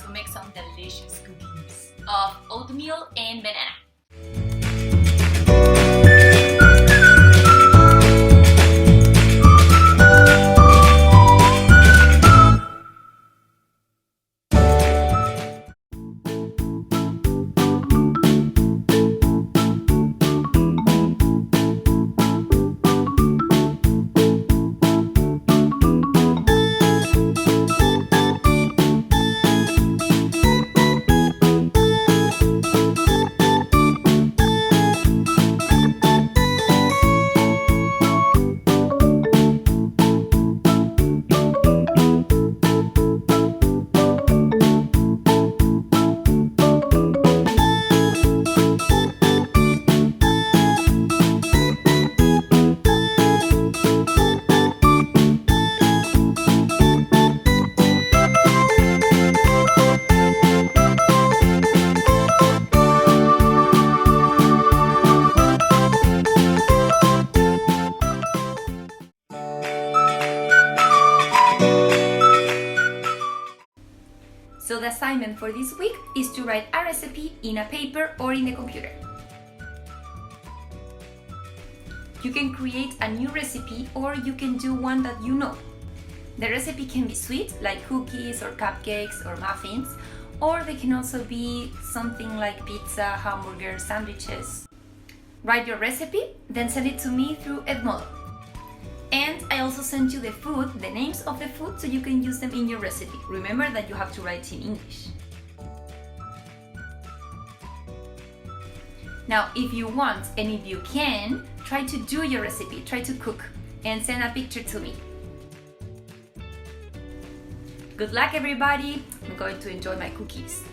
to make some delicious cookies of oatmeal and banana. So the assignment for this week is to write a recipe in a paper or in the computer. You can create a new recipe or you can do one that you know. The recipe can be sweet, like cookies or cupcakes or muffins, or they can also be something like pizza, hamburger, sandwiches. Write your recipe, then send it to me through Edmodo. And I also sent you the food, the names of the food, so you can use them in your recipe. Remember that you have to write in English. Now, if you want and if you can, try to do your recipe, try to cook, and send a picture to me. Good luck, everybody! I'm going to enjoy my cookies.